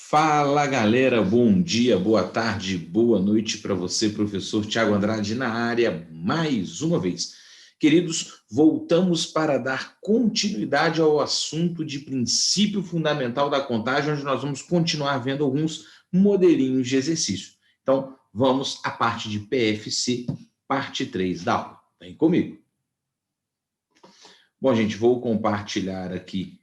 Fala, galera, bom dia, boa tarde, boa noite para você, professor Tiago Andrade, na área mais uma vez. Queridos, voltamos para dar continuidade ao assunto de princípio fundamental da contagem, onde nós vamos continuar vendo alguns modelinhos de exercício. Então, vamos à parte de PFC, parte 3 da aula. Vem comigo. Bom, gente, vou compartilhar aqui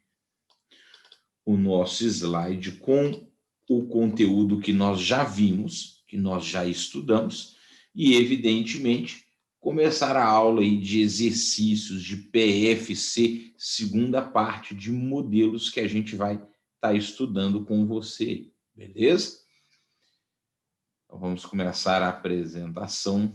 o nosso slide com o conteúdo que nós já vimos, que nós já estudamos, e, evidentemente, começar a aula aí de exercícios de PFC, segunda parte de modelos que a gente vai estar estudando com você, beleza? Então, vamos começar a apresentação.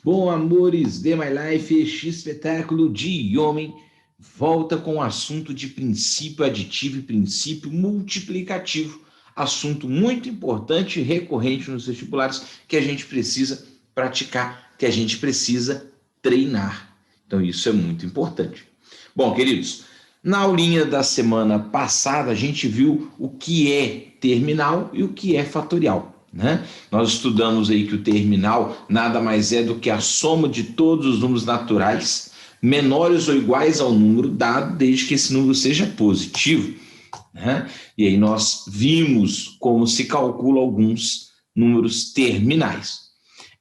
Bom, amores de My Life, este espetáculo de homem volta com o assunto de princípio aditivo e princípio multiplicativo, assunto muito importante e recorrente nos vestibulares que a gente precisa praticar, que a gente precisa treinar. Então, isso é muito importante. Bom, queridos, na aulinha da semana passada, a gente viu o que é terminal e o que é fatorial. Né? Nós estudamos aí que o terminal nada mais é do que a soma de todos os números naturais menores ou iguais ao número dado, desde que esse número seja positivo. Né? E aí nós vimos como se calcula alguns números terminais.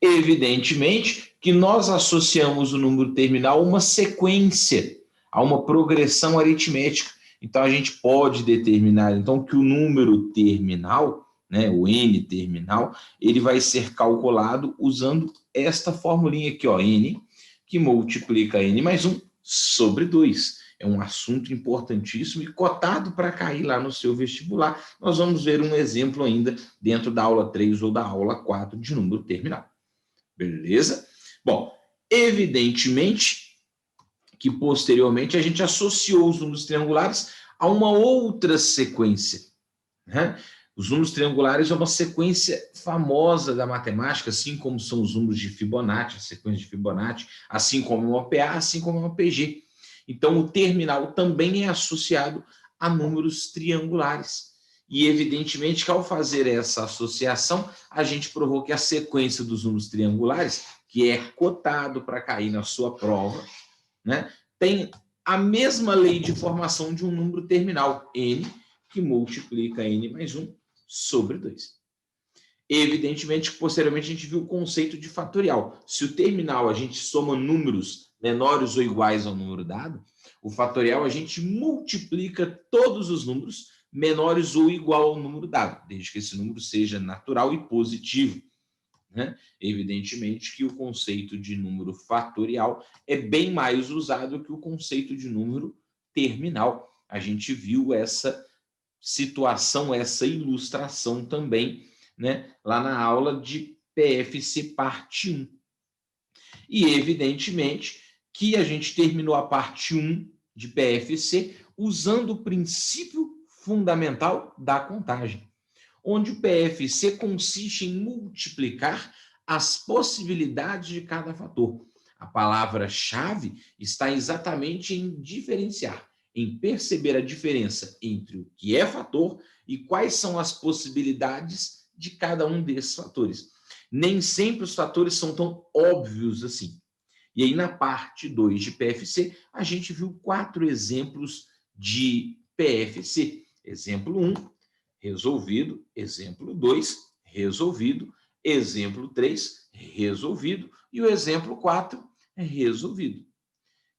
Evidentemente que nós associamos o número terminal a uma sequência, a uma progressão aritmética. Então a gente pode determinar então que o número terminal, né, o n terminal, ele vai ser calculado usando esta formulinha aqui, ó, n, que multiplica n mais 1 sobre 2. É um assunto importantíssimo e cotado para cair lá no seu vestibular. Nós vamos ver um exemplo ainda dentro da aula 3 ou da aula 4 de número terminal. Beleza? Bom, evidentemente que posteriormente a gente associou os números triangulares a uma outra sequência, né? Os números triangulares é uma sequência famosa da matemática, assim como são os números de Fibonacci, a sequência de Fibonacci, assim como uma PA, assim como uma PG. Então, o terminal também é associado a números triangulares. E, evidentemente, que ao fazer essa associação, a gente provou que a sequência dos números triangulares, que é cotado para cair na sua prova, né, tem a mesma lei de formação de um número terminal, n, que multiplica n mais 1 sobre 2. Evidentemente que posteriormente a gente viu o conceito de fatorial. Se o terminal a gente soma números menores ou iguais ao número dado, o fatorial a gente multiplica todos os números menores ou igual ao número dado, desde que esse número seja natural e positivo. Né? Evidentemente que o conceito de número fatorial é bem mais usado que o conceito de número terminal. A gente viu essa situação, essa ilustração também, né, lá na aula de PFC parte 1. E, evidentemente, que a gente terminou a parte 1 de PFC usando o princípio fundamental da contagem, onde o PFC consiste em multiplicar as possibilidades de cada fator. A palavra-chave está exatamente em diferenciar, em perceber a diferença entre o que é fator e quais são as possibilidades de cada um desses fatores. Nem sempre os fatores são tão óbvios assim. E aí, na parte 2 de PFC, a gente viu 4 exemplos de PFC. Exemplo 1, resolvido. Exemplo 2, resolvido. Exemplo 3, resolvido. E o exemplo 4, resolvido.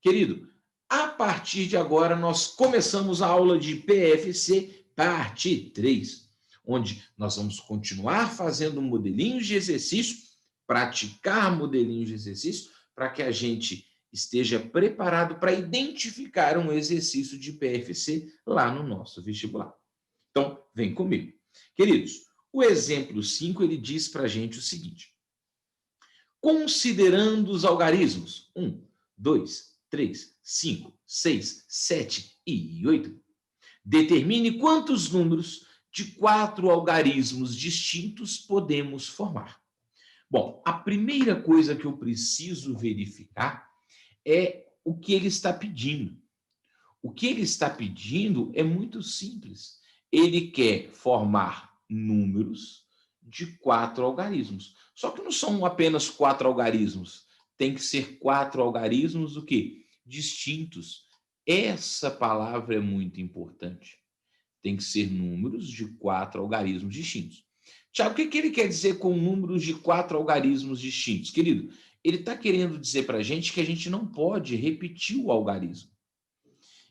Querido, a partir de agora, nós começamos a aula de PFC, parte 3, onde nós vamos continuar fazendo modelinhos de exercício, praticar modelinhos de exercício, para que a gente esteja preparado para identificar um exercício de PFC lá no nosso vestibular. Então, vem comigo. Queridos, o exemplo 5, ele diz para a gente o seguinte: considerando os algarismos 1, 2, 3, 5, 6, 7 e 8. Determine quantos números de 4 algarismos distintos podemos formar. Bom, a primeira coisa que eu preciso verificar é o que ele está pedindo. O que ele está pedindo é muito simples. Ele quer formar números de 4 algarismos. Só que não são apenas 4 algarismos. Tem que ser 4 algarismos o quê? Distintos. Essa palavra é muito importante. Tem que ser números de 4 algarismos distintos. Tiago, o que ele quer dizer com números de 4 algarismos distintos? Querido, ele está querendo dizer para a gente que a gente não pode repetir o algarismo.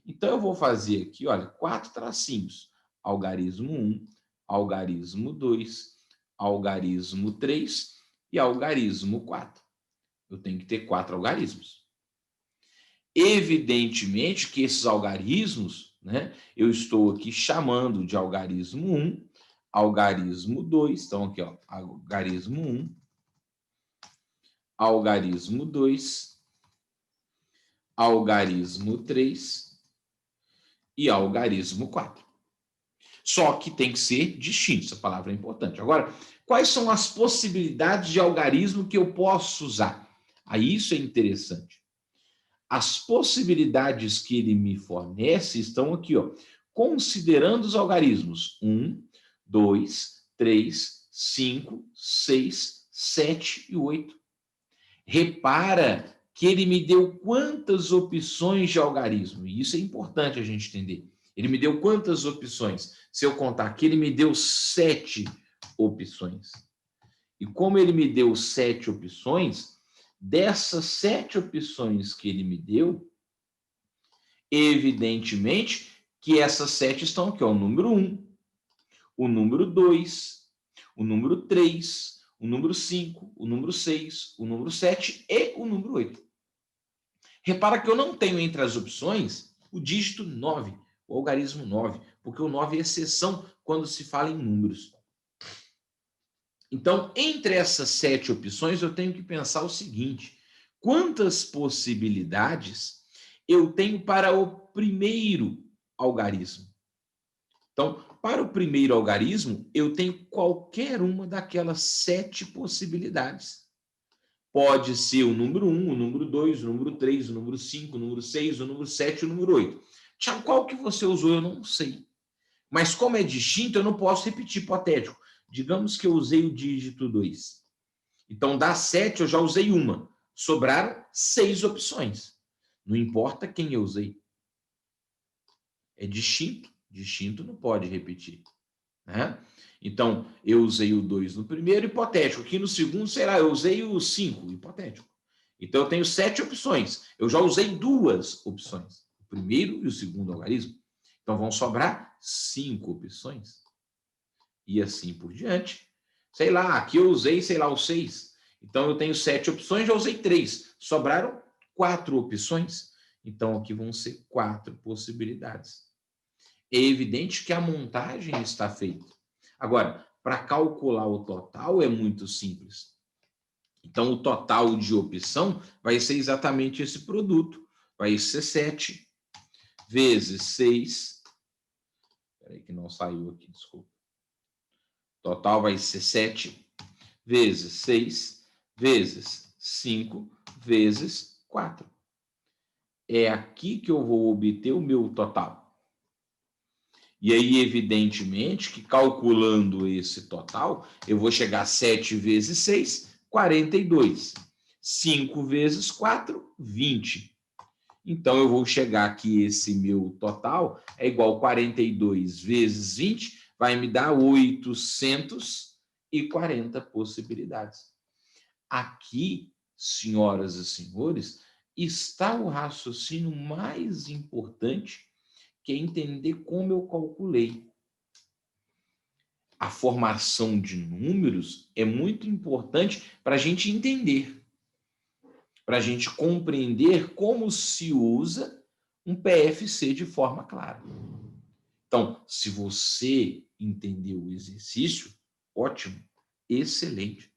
Então, eu vou fazer aqui, olha, 4 tracinhos. Algarismo 1, algarismo 2, algarismo 3 e algarismo 4. Eu tenho que ter 4 algarismos. Evidentemente que esses algarismos, né, eu estou aqui chamando de algarismo 1, algarismo 2, então aqui, ó, algarismo 1, algarismo 2, algarismo 3 e algarismo 4. Só que tem que ser distinto, essa palavra é importante. Agora, quais são as possibilidades de algarismo que eu posso usar? Aí isso é interessante. As possibilidades que ele me fornece estão aqui, ó, considerando os algarismos 1, 2, 3, 5, 6, 7 e 8. Repara que ele me deu quantas opções de algarismo, e isso é importante a gente entender. Ele me deu quantas opções? Se eu contar aqui, ele me deu 7 opções. E como ele me deu 7 opções, dessas 7 opções que ele me deu, evidentemente que essas 7 estão aqui, ó, o número 1, o número 2, o número 3, o número 5, o número 6, o número 7 e o número 8. Repara que eu não tenho entre as opções o dígito 9, o algarismo 9, porque o 9 é exceção quando se fala em números. Então, entre essas 7 opções, eu tenho que pensar o seguinte: quantas possibilidades eu tenho para o primeiro algarismo? Então, para o primeiro algarismo, eu tenho qualquer uma daquelas 7 possibilidades. Pode ser o número 1, o número 2, o número 3, o número 5, o número 6, o número 7 e o número 8. Tiago, qual que você usou? Eu não sei. Mas como é distinto, eu não posso repetir hipotético. Digamos que eu usei o dígito 2. Então, das 7, eu já usei uma. Sobraram 6 opções. Não importa quem eu usei. É distinto. Distinto não pode repetir. Né? Então, eu usei o 2 no primeiro, hipotético. Aqui no segundo, sei lá, eu usei o 5, hipotético. Então, eu tenho 7 opções. Eu já usei 2 opções. O primeiro e o segundo algarismo. Então, vão sobrar 5 opções. E assim por diante. Sei lá, aqui eu usei, sei lá, o 6. Então, eu tenho 7 opções, já usei 3. Sobraram 4 opções. Então, aqui vão ser 4 possibilidades. É evidente que a montagem está feita. Agora, para calcular o total é muito simples. Então, o total de opção vai ser exatamente esse produto. Vai ser 7 vezes 6. Espera aí que não saiu aqui, desculpa. Total vai ser 7 vezes 6 vezes 5 vezes 4. É aqui que eu vou obter o meu total. E aí, evidentemente, que calculando esse total, eu vou chegar a 7 vezes 6, 42. 5 vezes 4, 20. Então, eu vou chegar aqui, esse meu total é igual a 42 vezes 20, vai me dar 840 possibilidades. Aqui, senhoras e senhores, está o raciocínio mais importante, que é entender como eu calculei. A formação de números é muito importante para a gente entender, para a gente compreender como se usa um PFC de forma clara. Então, se você entendeu o exercício, ótimo, excelente.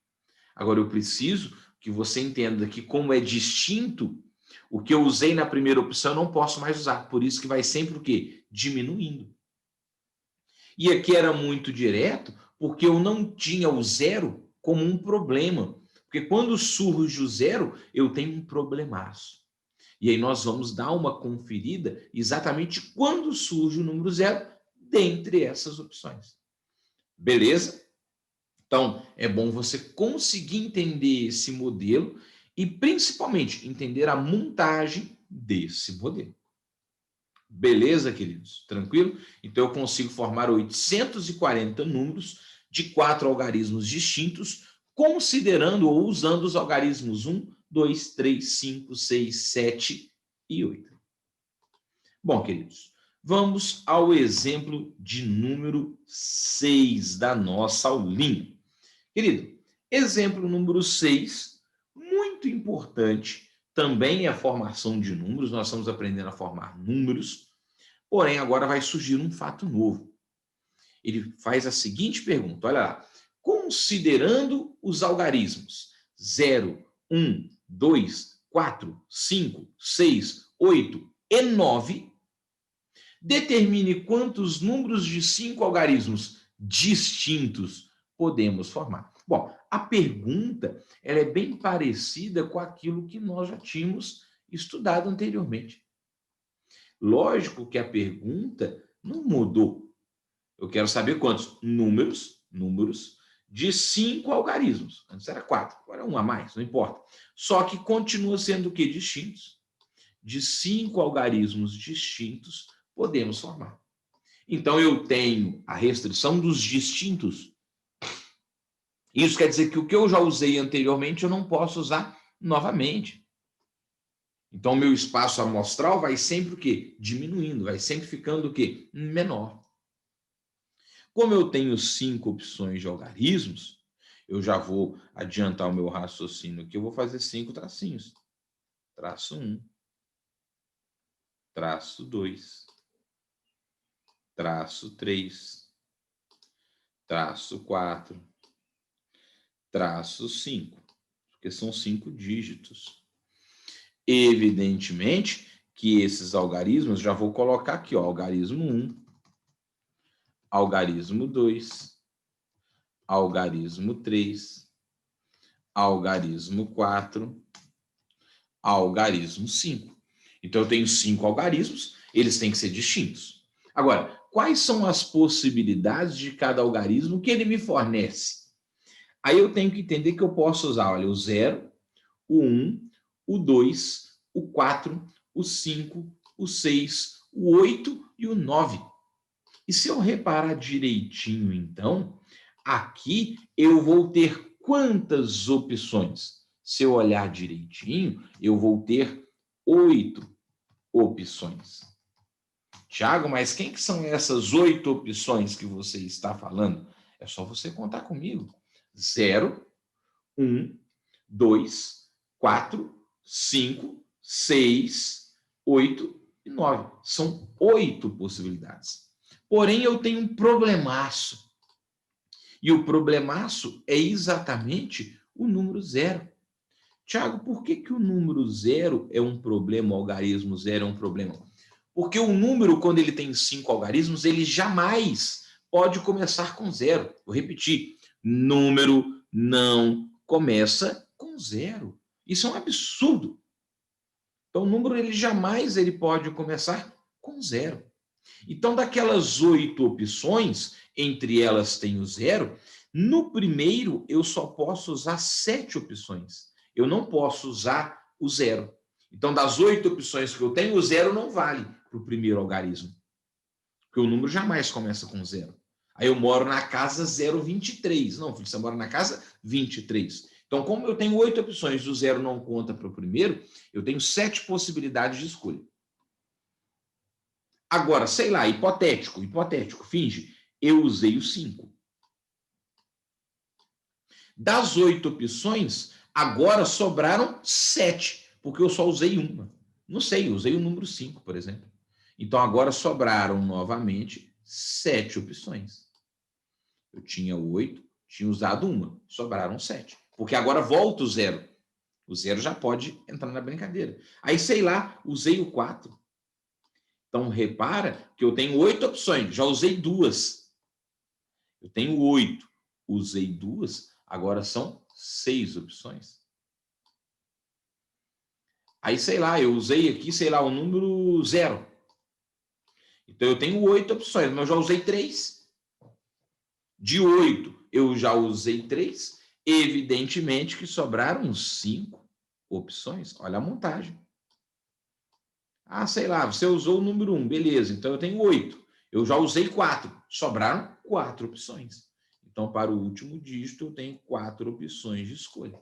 Agora, eu preciso que você entenda que, como é distinto, o que eu usei na primeira opção eu não posso mais usar. Por isso que vai sempre o quê? Diminuindo. E aqui era muito direto, porque eu não tinha o zero como um problema. Porque quando surge o zero, eu tenho um problemaço. E aí nós vamos dar uma conferida exatamente quando surge o número zero dentre essas opções. Beleza? Então, é bom você conseguir entender esse modelo e, principalmente, entender a montagem desse modelo. Beleza, queridos? Tranquilo? Então, eu consigo formar 840 números de 4 algarismos distintos, considerando ou usando os algarismos 1, 2, 3, 5, 6, 7 e 8. Bom, queridos, vamos ao exemplo de número 6 da nossa aulinha. Querido, exemplo número 6, muito importante, também é a formação de números, nós estamos aprendendo a formar números, porém agora vai surgir um fato novo. Ele faz a seguinte pergunta, olha lá, considerando os algarismos 0, 1, 2, 4, 5, 6, 8 e 9, determine quantos números de 5 algarismos distintos podemos formar. Bom, a pergunta ela é bem parecida com aquilo que nós já tínhamos estudado anteriormente. Lógico que a pergunta não mudou. Eu quero saber quantos números de 5 algarismos. Antes era 4, agora é um a mais, não importa. Só que continua sendo o quê? Distintos. De 5 algarismos distintos podemos formar. Então, eu tenho a restrição dos distintos. Isso quer dizer que o que eu já usei anteriormente eu não posso usar novamente. Então, o meu espaço amostral vai sempre o quê? Diminuindo, vai sempre ficando o quê? Menor. Como eu tenho 5 opções de algarismos, eu já vou adiantar o meu raciocínio aqui, eu vou fazer 5 tracinhos. Traço 1, traço 2, traço 3, traço 4, traço 5, porque são 5 dígitos. Evidentemente que esses algarismos, já vou colocar aqui, ó, algarismo 1, algarismo 2, algarismo 3, algarismo 4, algarismo 5. Então, eu tenho 5 algarismos, eles têm que ser distintos. Agora, quais são as possibilidades de cada algarismo que ele me fornece? Aí eu tenho que entender que eu posso usar, olha, o 0, o 1, o 2, o 4, o 5, o 6, o 8 e o 9. E se eu reparar direitinho, então, aqui eu vou ter quantas opções? Se eu olhar direitinho, eu vou ter 8 opções. Tiago, mas quem que são essas 8 opções que você está falando? É só você contar comigo. 0, 1, 2, 4, 5, 6, 8 e 9. São 8 possibilidades. Porém, eu tenho um problemaço. E o problemaço é exatamente o número 0. Tiago, por que o número 0 é um problema, o algarismo 0 é um problema? Porque o número, quando ele tem 5 algarismos, ele jamais pode começar com 0. Vou repetir, número não começa com 0. Isso é um absurdo. Então, o número ele jamais pode começar com 0. Então, daquelas 8 opções, entre elas tem o 0, no primeiro eu só posso usar 7 opções. Eu não posso usar o 0. Então, das 8 opções que eu tenho, o 0 não vale para o primeiro algarismo. Porque o número jamais começa com 0. Aí eu moro na casa 023. Não, filho, você mora na casa 23. Então, como eu tenho 8 opções e o 0 não conta para o primeiro, eu tenho 7 possibilidades de escolha. Agora, sei lá, hipotético, finge, eu usei o 5. Das 8 opções, agora sobraram 7, porque eu só usei uma. Não sei, eu usei o número 5, por exemplo. Então, agora sobraram novamente 7 opções. Eu tinha 8, tinha usado uma, sobraram 7. Porque agora volta o 0. O 0 já pode entrar na brincadeira. Aí, sei lá, usei o 4. Então, repara que eu tenho 8 opções. Já usei 2. Eu tenho 8. Usei 2. Agora são 6 opções. Aí, sei lá, eu usei aqui, sei lá, o número 0. Então, eu tenho 8 opções, mas eu já usei 3. De 8, eu já usei 3. Evidentemente que sobraram 5 opções. Olha a montagem. Ah, sei lá, você usou o número 1, beleza. Então, eu tenho 8. Eu já usei 4. Sobraram 4 opções. Então, para o último dígito, eu tenho 4 opções de escolha.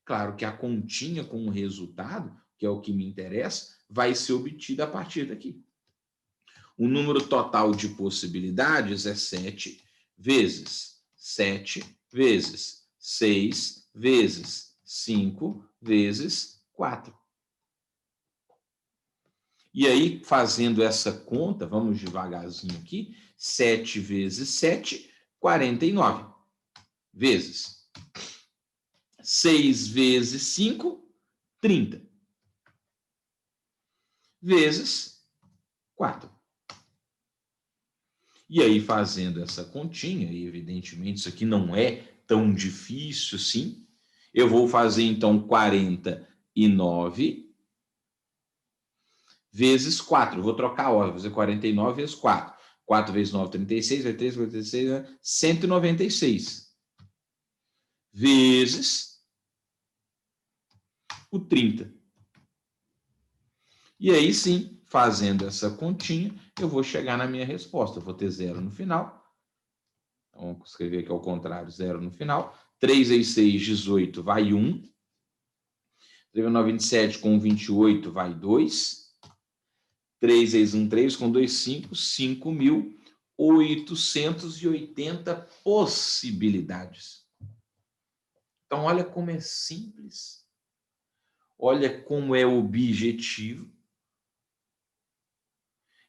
Claro que a continha com o resultado, que é o que me interessa, vai ser obtida a partir daqui. O número total de possibilidades é 7 vezes 7 vezes 6 vezes 5 vezes 4. E aí, fazendo essa conta, vamos devagarzinho aqui, 7 vezes 7, 49. Vezes 6 vezes 5, 30. Vezes 4. E aí, fazendo essa continha, e evidentemente isso aqui não é tão difícil assim, eu vou fazer então 49 vezes 4. Eu vou trocar a ordem, vou fazer 49 vezes 4. 4 vezes 9, 36, vezes 3, 56, 196. Vezes o 30. E aí sim, fazendo essa continha, eu vou chegar na minha resposta. Eu vou ter 0 no final. Vamos escrever aqui ao contrário, 0 no final. 3 vezes 6, 18, vai 1. 3 vezes 9, 27, com 28, vai 2. 3 vezes 1, 3, com 2, 5. 5.880 possibilidades. Então, olha como é simples. Olha como é objetivo.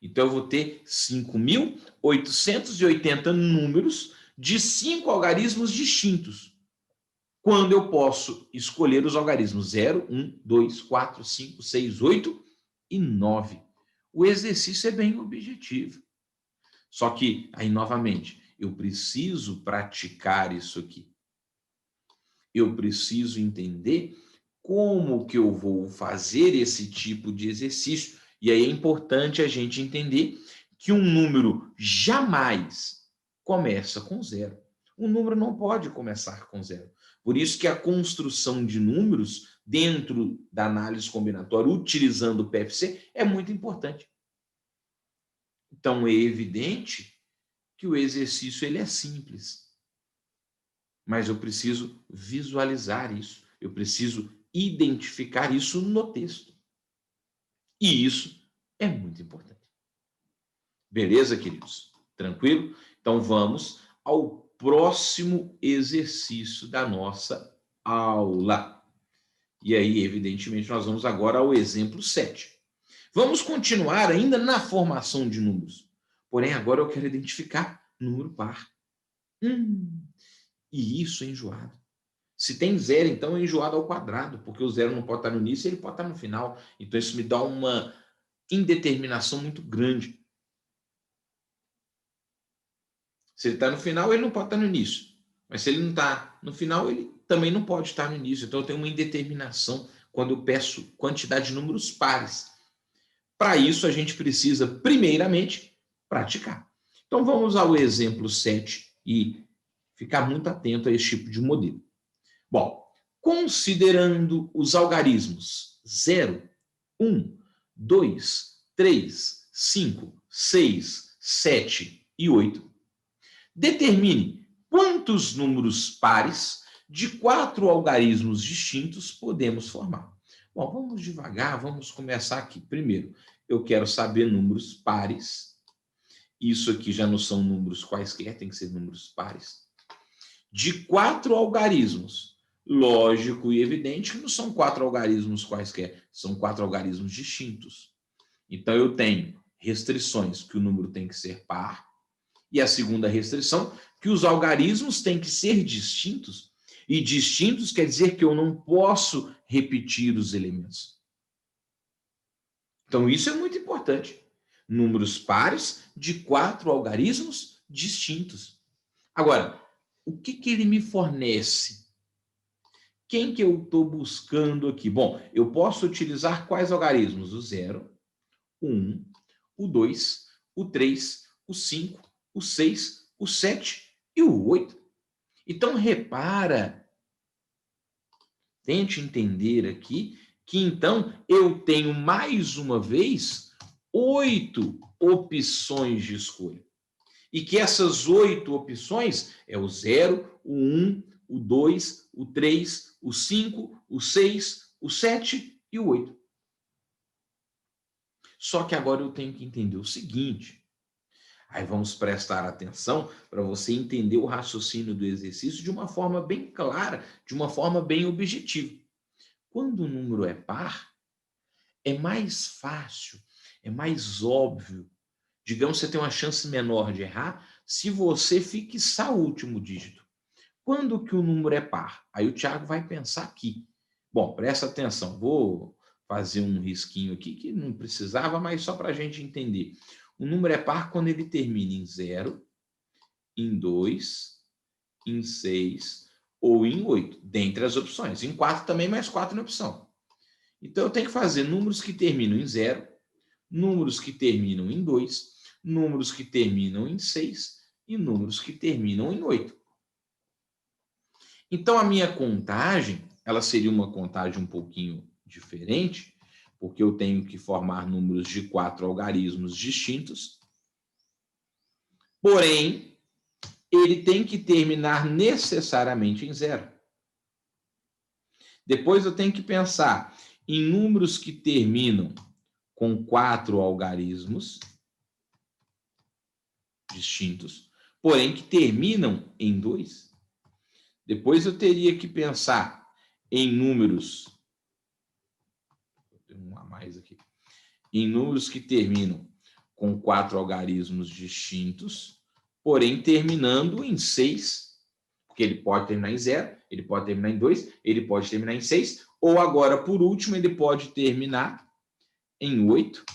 Então, eu vou ter 5.880 números de 5 algarismos distintos. Quando eu posso escolher os algarismos 0, 1, 2, 4, 5, 6, 8 e 9. O exercício é bem objetivo. Só que, aí novamente, eu preciso praticar isso aqui. Eu preciso entender como que eu vou fazer esse tipo de exercício. E aí é importante a gente entender que um número jamais começa com 0. Um número não pode começar com 0. Por isso que a construção de números dentro da análise combinatória, utilizando o PFC, é muito importante. Então, é evidente que o exercício ele é simples. Mas eu preciso visualizar isso. Eu preciso identificar isso no texto. E isso é muito importante. Beleza, queridos? Tranquilo? Então, vamos ao próximo exercício da nossa aula. E aí, evidentemente, nós vamos agora ao exemplo 7. Vamos continuar ainda na formação de números. Porém, agora eu quero identificar número par. E isso é enjoado. Se tem 0, então é enjoado ao quadrado, porque o 0 não pode estar no início e ele pode estar no final. Então, isso me dá uma indeterminação muito grande. Se ele está no final, ele não pode estar no início. Mas se ele não está no final, ele também não pode estar no início. Então, eu tenho uma indeterminação quando eu peço quantidade de números pares. Para isso, a gente precisa, primeiramente, praticar. Então, vamos ao exemplo 7 e ficar muito atento a esse tipo de modelo. Bom, considerando os algarismos 0, 1, 2, 3, 5, 6, 7 e 8, determine quantos números pares de 4 algarismos distintos podemos formar. Bom, vamos devagar, vamos começar aqui. Primeiro, eu quero saber números pares. Isso aqui já não são números quaisquer, tem que ser números pares. De 4 algarismos. Lógico e evidente que não são 4 algarismos quaisquer, são 4 algarismos distintos. Então, eu tenho restrições que o número tem que ser par, e a segunda restrição, que os algarismos têm que ser distintos. E distintos quer dizer que eu não posso repetir os elementos. Então, isso é muito importante. Números pares de 4 algarismos distintos. Agora, o que ele me fornece? Quem que eu estou buscando aqui? Bom, eu posso utilizar quais algarismos? O 0, o 1, o 2, o 3, o 5, o 6, o 7 e o 8. Então, repara, tente entender aqui, que então eu tenho mais uma vez 8 opções de escolha. E que essas 8 opções é o 0, o 1, o 2, o 3, o 5, o 6, o 7 e o 8. Só que agora eu tenho que entender o seguinte. Aí vamos prestar atenção para você entender o raciocínio do exercício de uma forma bem clara, de uma forma bem objetiva. Quando o número é par, é mais fácil, é mais óbvio. Digamos que você tem uma chance menor de errar se você fixar o último dígito. Quando que o número é par? Aí o Thiago vai pensar aqui. Bom, presta atenção, vou fazer um risquinho aqui que não precisava, mas só para a gente entender. O número é par quando ele termina em 0, em 2, em 6 ou em 8, dentre as opções. Em 4 também, mas 4 na opção. Então, eu tenho que fazer números que terminam em 0, números que terminam em 2, números que terminam em 6 e números que terminam em 8. Então, a minha contagem, ela seria uma contagem um pouquinho diferente, porque eu tenho que formar números de 4 algarismos distintos. Porém, ele tem que terminar necessariamente em 0. Depois eu tenho que pensar em números que terminam com 4 algarismos distintos, porém que terminam em 2. Depois eu teria que pensar em números, tem um a mais aqui, em números que terminam com 4 algarismos distintos, porém terminando em 6, porque ele pode terminar em 0, ele pode terminar em 2, ele pode terminar em 6, ou agora, por último, ele pode terminar em 8.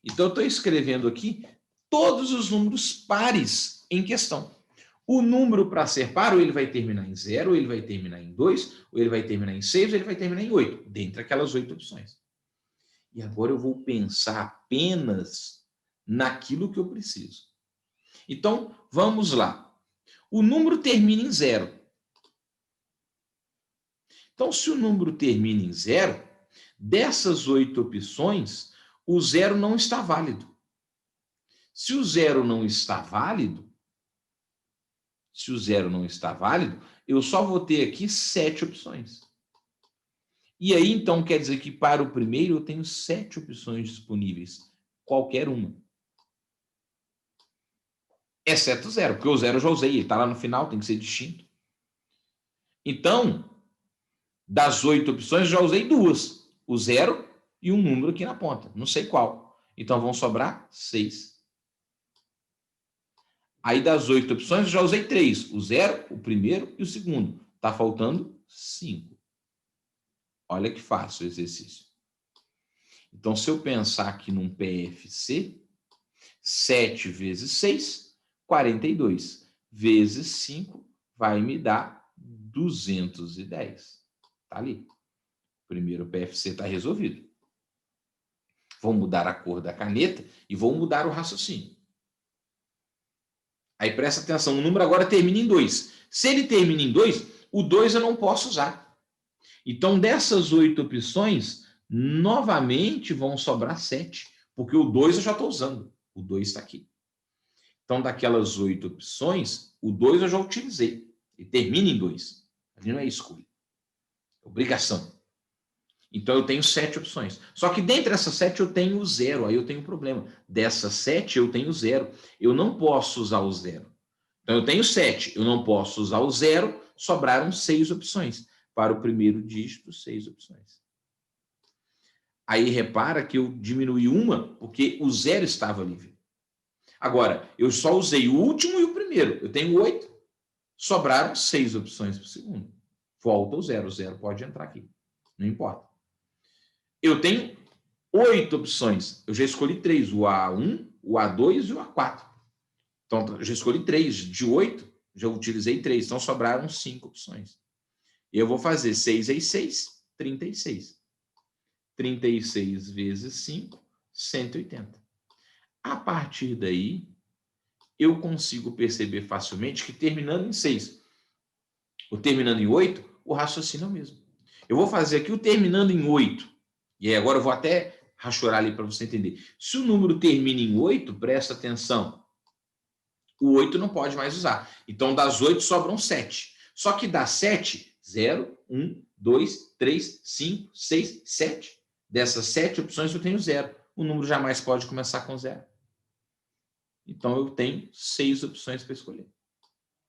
Então, eu estou escrevendo aqui todos os números pares em questão. O número para ser par, ou ele vai terminar em 0, ou ele vai terminar em 2, ou ele vai terminar em 6, ou ele vai terminar em 8, dentre aquelas 8 opções. E agora eu vou pensar apenas naquilo que eu preciso. Então, vamos lá. O número termina em 0. Então, se o número termina em 0, dessas 8 opções, o 0 não está válido. Se o 0 não está válido, eu só vou ter aqui 7 opções. E aí, então, quer dizer que para o primeiro eu tenho 7 opções disponíveis, qualquer uma. Exceto o 0, porque o 0 eu já usei, ele está lá no final, tem que ser distinto. Então, das 8 opções, eu já usei 2. O 0 e um número aqui na ponta, não sei qual. Então, vão sobrar 6. Aí, das 8 opções, eu já usei 3. O 0, o primeiro e o segundo. Está faltando 5. Olha que fácil o exercício. Então, se eu pensar aqui num PFC, 7 vezes 6, 42. Vezes 5 vai me dar 210. Está ali. O primeiro PFC está resolvido. Vou mudar a cor da caneta e vou mudar o raciocínio. Aí presta atenção, o número agora termina em 2. Se ele termina em 2, o 2 eu não posso usar. Então, dessas 8 opções, novamente vão sobrar 7, porque o 2 eu já estou usando. O 2 está aqui. Então, daquelas 8 opções, o 2 eu já utilizei. Ele termina em 2. Ali não é escolha. É obrigação. Então, eu tenho 7 opções. Só que dentre essas 7 eu tenho o 0. Aí eu tenho um problema. Dessas 7 eu tenho 0. Eu não posso usar o 0. Então, eu tenho 7. Eu não posso usar o 0. Sobraram 6 opções. Para o primeiro dígito, 6 opções. Aí repara que eu diminui uma, porque o 0 estava livre. Agora, eu só usei o último e o primeiro. Eu tenho 8. Sobraram 6 opções para o segundo. Volta o zero pode entrar aqui. Não importa. Eu tenho 8 opções. Eu já escolhi 3, o A1, o A2 e o A4. Então, eu já escolhi 3. De 8, já utilizei 3. Então, sobraram 5 opções. Eu vou fazer 6 vezes 6, 36. 36 vezes 5, 180. A partir daí, eu consigo perceber facilmente que terminando em 6 ou terminando em 8, o raciocínio é o mesmo. Eu vou fazer aqui o terminando em 8. E aí agora eu vou até rachorar ali para você entender. Se o número termina em 8, presta atenção. O 8 não pode mais usar. Então, das 8 sobram 7. Só que das 7, 0, 1, 2, 3, 5, 6, 7. Dessas 7 opções eu tenho 0. O número jamais pode começar com 0. Então, eu tenho 6 opções para escolher.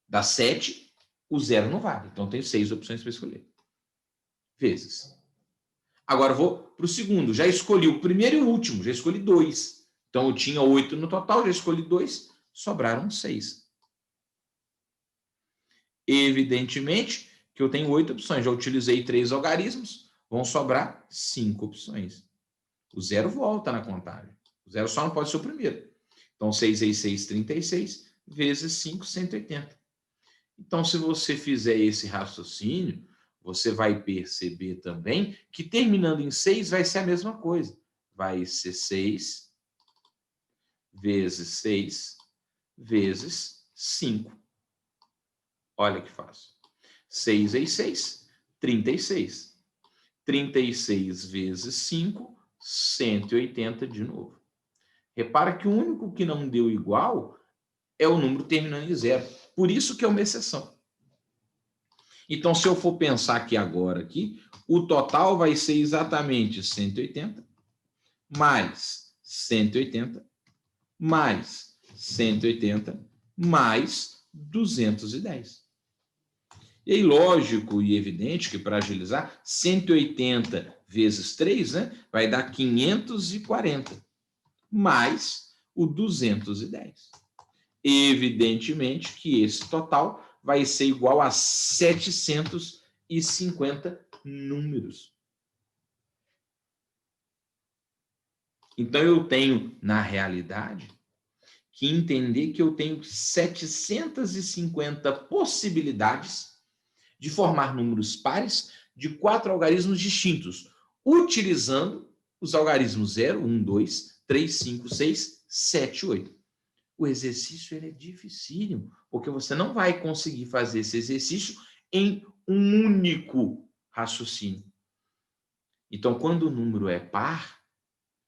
Das 7, o 0 não vale. Então, eu tenho 6 opções para escolher. Vezes. Agora, eu vou para o segundo. Já escolhi o primeiro e o último. Já escolhi 2. Então, eu tinha 8 no total. Já escolhi 2. Sobraram 6. Evidentemente que eu tenho 8 opções. Já utilizei 3 algarismos. Vão sobrar 5 opções. O 0 volta na contagem. O 0 só não pode ser o primeiro. Então, 6 vezes 6, 36, vezes 5, 180. Então, se você fizer esse raciocínio, você vai perceber também que terminando em 6 vai ser a mesma coisa. Vai ser 6 vezes 6 vezes 5. Olha que fácil. 6 vezes 6, 36. 36 vezes 5, 180 de novo. Repara que o único que não deu igual é o número terminando em 0. Por isso que é uma exceção. Então, se eu for pensar aqui agora, o total vai ser exatamente 180, mais 180, mais 180, mais 210. E aí, lógico e evidente que, para agilizar, 180 vezes 3, né, vai dar 540, mais o 210. Evidentemente que esse total vai ser igual a 750 números. Então, eu tenho, na realidade, que entender que eu tenho 750 possibilidades de formar números pares de 4 algarismos distintos, utilizando os algarismos 0, 1, 2, 3, 5, 6, 7, 8. O exercício ele é dificílimo, porque você não vai conseguir fazer esse exercício em um único raciocínio. Então, quando o número é par,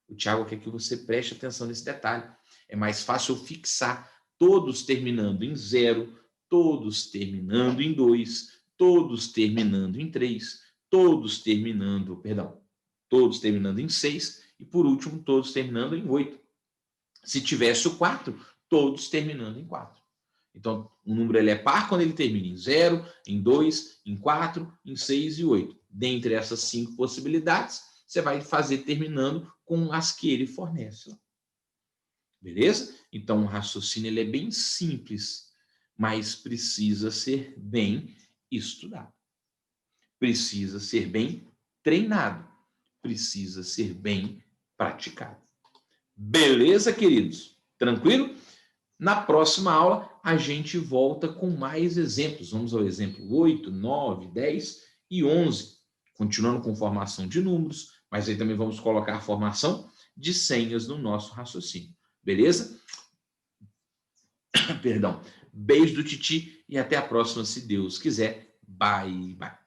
o Tiago quer que você preste atenção nesse detalhe. É mais fácil eu fixar todos terminando em 0, todos terminando em 2, todos terminando em 3, todos terminando em 6 e, por último, todos terminando em 8. Se tivesse o 4, todos terminando em 4. Então, o número ele é par quando ele termina em 0, em 2, em 4, em 6 e 8. Dentre essas 5 possibilidades, você vai fazer terminando com as que ele fornece. Beleza? Então, o raciocínio ele é bem simples, mas precisa ser bem estudado. Precisa ser bem treinado. Precisa ser bem praticado. Beleza, queridos? Tranquilo? Na próxima aula, a gente volta com mais exemplos. Vamos ao exemplo 8, 9, 10 e 11. Continuando com formação de números, mas aí também vamos colocar a formação de senhas no nosso raciocínio. Beleza? Perdão. Beijo do Titi e até a próxima, se Deus quiser. Bye, bye.